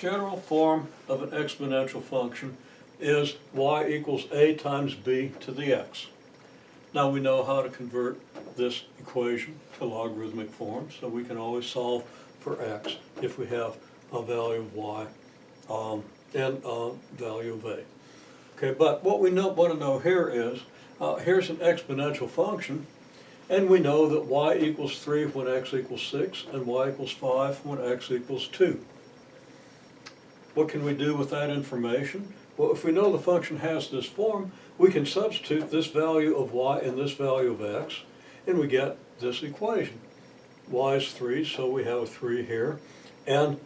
general form of an exponential function is y equals a times b to the x. Now we know how to convert this equation to logarithmic form, so we can always solve for x if we have a value of y and a value of a. Okay, but what we want to know here is, here's an exponential function, and we know that y equals 3 when x equals 6, and y equals 5 when x equals 2. What can we do with that information? Well, if we know the function has this form, we can substitute this value of y and this value of x, and we get this equation. Y is 3, so we have a 3 here, and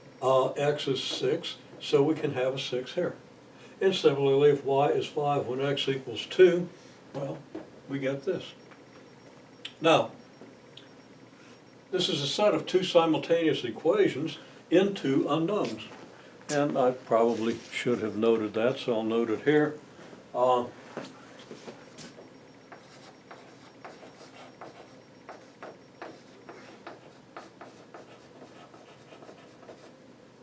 x is 6, so we can have a 6 here. And similarly, if y is 5 when x equals 2, well, we get this. Now, this is a set of two simultaneous equations in two unknowns. And I probably should have noted that, so I'll note it here.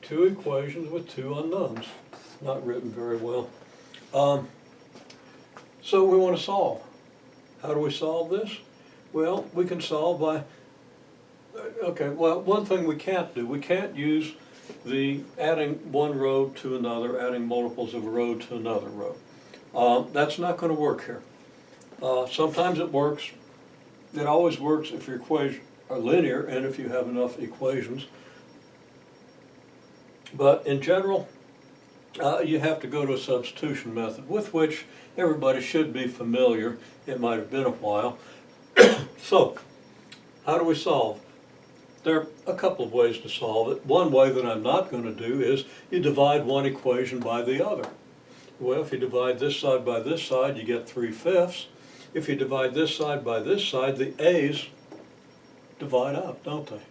Two equations with two unknowns. Not written very well. So we want to solve. How do we solve this? Well, we can solve by, okay, well, one thing we can't do, we can't use the adding one row to another, adding multiples of a row to another row. That's not going to work here. Sometimes it works. It always works if your equations are linear and if you have enough equations. But in general, you have to go to a substitution method with which everybody should be familiar. It might have been a while. So, how do we solve? There are a couple of ways to solve it. One way that I'm not going to do is you divide one equation by the other. Well, if you divide this side by this side, you get 3/5. If you divide this side by this side, the a's divide out, don't they?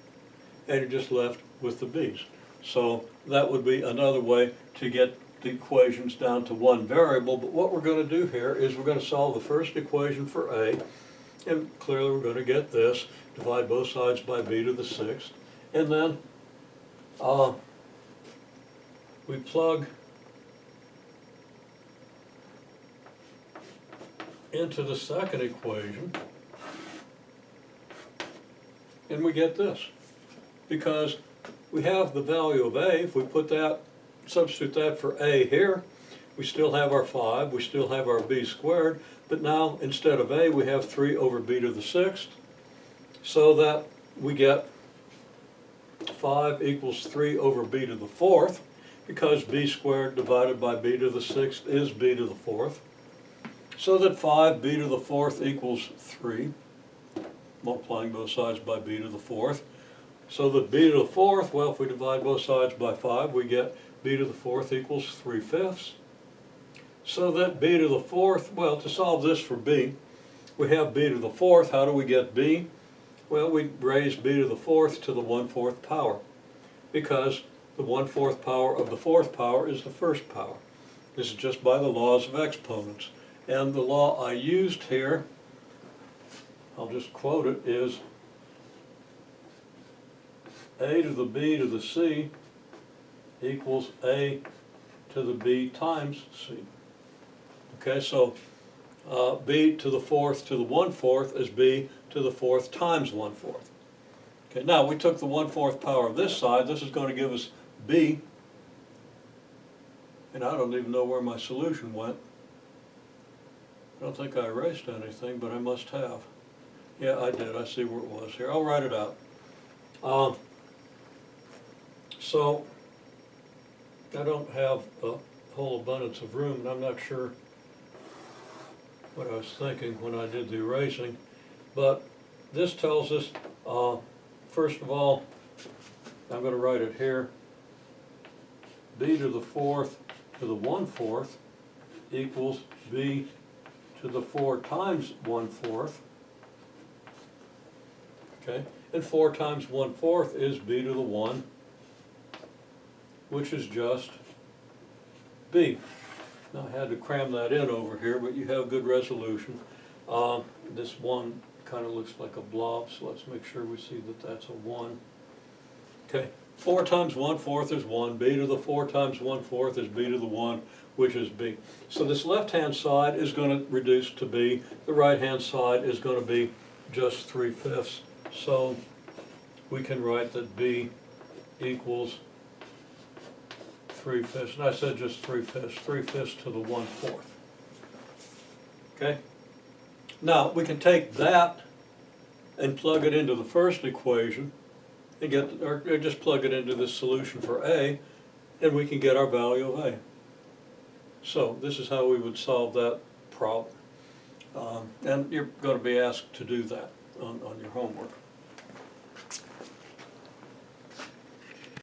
And you're just left with the b's. So that would be another way to get the equations down to one variable. But what we're going to do here is we're going to solve the first equation for a, and clearly we're going to get this. Divide both sides by b to the 6th. And then we plug into the second equation, and we get this. Because we have the value of a, if we put that, substitute that for a here, we still have our 5, we still have our b squared, but now instead of a we have 3 over b to the 6th, so that we get 5 equals 3 over b to the 4th, because b squared divided by b to the 6th is b to the 4th, so that 5b to the 4th equals 3, multiplying both sides by b to the 4th. So that b to the 4th, well, if we divide both sides by 5, we get b to the 4th equals 3/5. So that b to the 4th, well, to solve this for b, we have b to the 4th. How do we get b? Well, we raise b to the 4th to the 1/4 power, because the 1/4 power of the 4th power is the first power. This is just by the laws of exponents. And the law I used here, I'll just quote it, is a to the b to the c equals a to the b times c. Okay, so b to the 4th to the 1/4 is b to the 4th times 1/4. Okay, now we took the 1/4 power of this side. This is going to give us b, and I don't even know where my solution went. I don't think I erased anything, but I must have. Yeah, I did. I see where it was here. I'll write it out. So I don't have a whole abundance of room, and I'm not sure what I was thinking when I did the erasing. But this tells us, first of all, I'm going to write it here, b to the 4th to the 1/4 equals b to the 4 times 1/4. Okay, and 4 times 1/4 is b to the 1, which is just b. Now I had to cram that in over here, but you have good resolution. This 1 kind of looks like a blob, so let's make sure we see that that's a 1. Okay, 4 times 1/4 is 1, b to the 4 times 1/4 is b to the 1, which is b. So this left-hand side is going to reduce to b, the right-hand side is going to be just 3/5. So we can write that b equals 3/5, and I said just 3/5, 3/5 to the 1/4. Okay? Now, we can take that and plug it into the first equation, and get, or just plug it into this solution for a, and we can get our value of a. So this is how we would solve that problem. And you're going to be asked to do that on your homework.